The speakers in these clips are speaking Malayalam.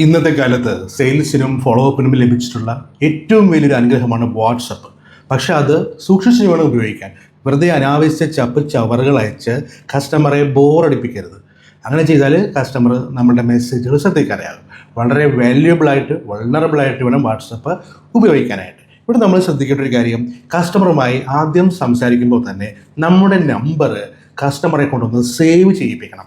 ഇന്നത്തെ കാലത്ത് സെയിൽസിനും ഫോളോ അപ്പിനും ലഭിച്ചിട്ടുള്ള ഏറ്റവും വലിയൊരു അനുഗ്രഹമാണ് വാട്സപ്പ്. പക്ഷെ അത് സൂക്ഷിച്ച് വേണം ഉപയോഗിക്കാൻ. വെറുതെ അനാവശ്യ ചവറുകൾ അയച്ച് കസ്റ്റമറെ ബോറടിപ്പിക്കരുത്. അങ്ങനെ ചെയ്താൽ കസ്റ്റമർ നമ്മുടെ മെസ്സേജുകൾ ശ്രദ്ധിക്കാനാകും. വളരെ വാല്യുബിളായിട്ട് വൾണറബിളായിട്ട് വേണം വാട്സപ്പ് ഉപയോഗിക്കാനായിട്ട്. ഇവിടെ നമ്മൾ ശ്രദ്ധിക്കേണ്ട ഒരു കാര്യം, കസ്റ്റമറുമായി ആദ്യം സംസാരിക്കുമ്പോൾ തന്നെ നമ്മുടെ നമ്പർ കസ്റ്റമറെ കൊണ്ടൊന്ന് സേവ് ചെയ്യിപ്പിക്കണം.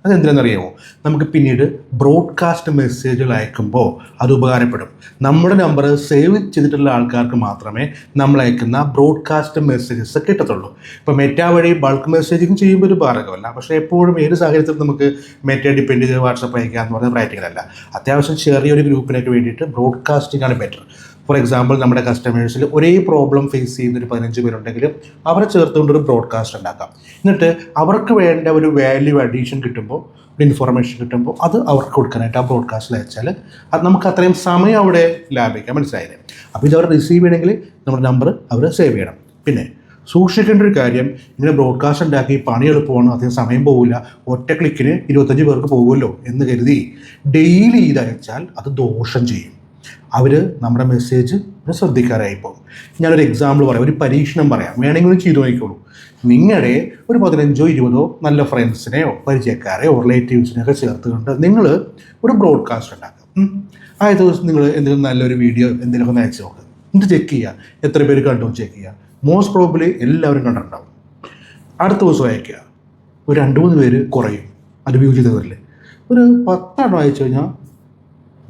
അതെന്തിനാണെന്നറിയാമോ? നമുക്ക് പിന്നീട് ബ്രോഡ്കാസ്റ്റ് മെസ്സേജുകൾ അയക്കുമ്പോൾ അത് ഉപകാരപ്പെടും. നമ്മുടെ നമ്പർ സേവ് ചെയ്തിട്ടുള്ള ആൾക്കാർക്ക് മാത്രമേ നമ്മൾ അയക്കുന്ന ബ്രോഡ്കാസ്റ്റ് മെസ്സേജസ് കിട്ടത്തുള്ളൂ. ഇപ്പോൾ മെറ്റ വഴി ബൾക്ക് മെസ്സേജിങ് ചെയ്യുമ്പോൾ ഒരു ബാധകമല്ല. പക്ഷേ എപ്പോഴും ഏത് സാഹചര്യത്തിൽ നമുക്ക് മെറ്റ ഡിപ്പെൻഡ് ചെയ്ത് വാട്സപ്പ് അയക്കുക എന്ന് പറഞ്ഞാൽ പ്രാക്ടിക്കൽ അല്ല. അത്യാവശ്യം ചെറിയൊരു ഗ്രൂപ്പിനൊക്കെ വേണ്ടിയിട്ട് ബ്രോഡ്കാസ്റ്റിംഗ് ആണ് ബെറ്റർ. ഫോർ എക്സാമ്പിൾ, നമ്മുടെ കസ്റ്റമേഴ്സിൽ ഒരേ പ്രോബ്ലം ഫേസ് ചെയ്യുന്ന ഒരു 15 പേരുണ്ടെങ്കിലും അവരെ ചേർത്തുകൊണ്ടൊരു ബ്രോഡ്കാസ്റ്റ് ഉണ്ടാക്കാം. എന്നിട്ട് അവർക്ക് വേണ്ട ഒരു വാല്യൂ അഡീഷൻ കിട്ടുമ്പോൾ, ഒരു ഇൻഫർമേഷൻ കിട്ടുമ്പോൾ അത് അവർക്ക് കൊടുക്കാനായിട്ട് ആ ബ്രോഡ്കാസ്റ്റിൽ അയച്ചാൽ അത് നമുക്ക് അത്രയും സമയം അവിടെ ലാഭിക്കാം. മനസ്സിലായില്ലേ? അപ്പോൾ ഇത് അവർ റിസീവ് ചെയ്യണമെങ്കിൽ നമ്മുടെ നമ്പർ അവർ സേവ് ചെയ്യണം. പിന്നെ സൂക്ഷിക്കേണ്ട ഒരു കാര്യം, ഇങ്ങനെ ബ്രോഡ്കാസ്റ്റ് ഉണ്ടാക്കി പണി എളുപ്പമാണ്, അധികം സമയം പോകില്ല, ഒറ്റ ക്ലിക്കിന് 25 പേർക്ക് പോകുമല്ലോ എന്ന് കരുതി ഡെയിലി ഇത് അയച്ചാൽ അത് ദോഷം ചെയ്യും. അവർ നമ്മുടെ മെസ്സേജ് ശ്രദ്ധിക്കാറായി പോകും. ഞാനൊരു എക്സാമ്പിൾ പറയാം, ഒരു പരീക്ഷണം പറയാം, വേണമെങ്കിൽ ചെയ്തു നോക്കിക്കോളൂ. നിങ്ങളുടെ ഒരു 15-20 നല്ല ഫ്രണ്ട്സിനെയോ പരിചയക്കാരെയോ റിലേറ്റീവ്സിനെയൊക്കെ ചേർത്തുകൊണ്ട് നിങ്ങൾ ഒരു ബ്രോഡ്കാസ്റ്റ് ഉണ്ടാക്കും. ആ ദിവസം നിങ്ങൾ എന്തെങ്കിലും നല്ലൊരു വീഡിയോ എന്തെങ്കിലുമൊക്കെ ഒന്ന് അയച്ചു നോക്കുക. എന്നിട്ട് ചെക്ക് ചെയ്യുക, എത്ര പേര് കണ്ടു ചെക്ക് ചെയ്യുക. മോസ്റ്റ് പ്രോബബ്ലി എല്ലാവരും കണ്ടിട്ടുണ്ടാവും. അടുത്ത ദിവസം അയക്കുക, ഒരു 2-3 പേര് കുറയും അത് വ്യൂ ചെയ്തവരിൽ. ഒരു 10 അയച്ചു കഴിഞ്ഞാൽ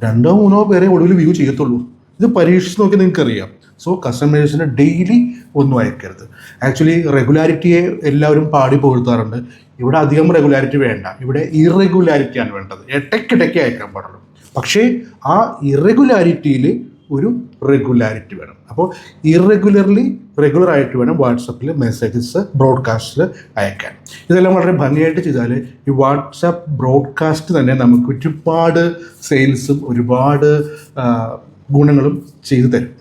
2-3 പേരെ ഒടുവിൽ വ്യൂ ചെയ്യത്തുള്ളൂ. ഇത് പരീക്ഷിച്ച് നോക്കി നിങ്ങൾക്കറിയാം. സോ കസ്റ്റമേഴ്സിന് ഡെയിലി ഒന്നും അയക്കരുത്. ആക്ച്വലി റെഗുലാരിറ്റിയെ എല്ലാവരും പാടി പുകഴ്ത്താറുണ്ട്. ഇവിടെ അധികം റെഗുലാരിറ്റി വേണ്ട, ഇവിടെ ഇറഗുലാരിറ്റിയാണ് വേണ്ടത്. ഇടയ്ക്കിടയ്ക്ക് അയക്കാൻ പാടുള്ളൂ. പക്ഷേ ആ ഇറഗുലാരിറ്റിയിൽ ഒരു റെഗുലാരിറ്റി വേണം. അപ്പോൾ റെഗുലറായിട്ട് വേണം വാട്സപ്പിൽ മെസ്സേജസ് ബ്രോഡ്കാസ്റ്റിൽ അയക്കാൻ. ഇതെല്ലാം വളരെ ഭംഗിയായിട്ട് ചെയ്താൽ ഈ വാട്സപ്പ് ബ്രോഡ്കാസ്റ്റ് തന്നെ നമുക്ക് ഒരുപാട് സെയിൽസും ഒരുപാട് ഗുണങ്ങളും ചെയ്തു തരും.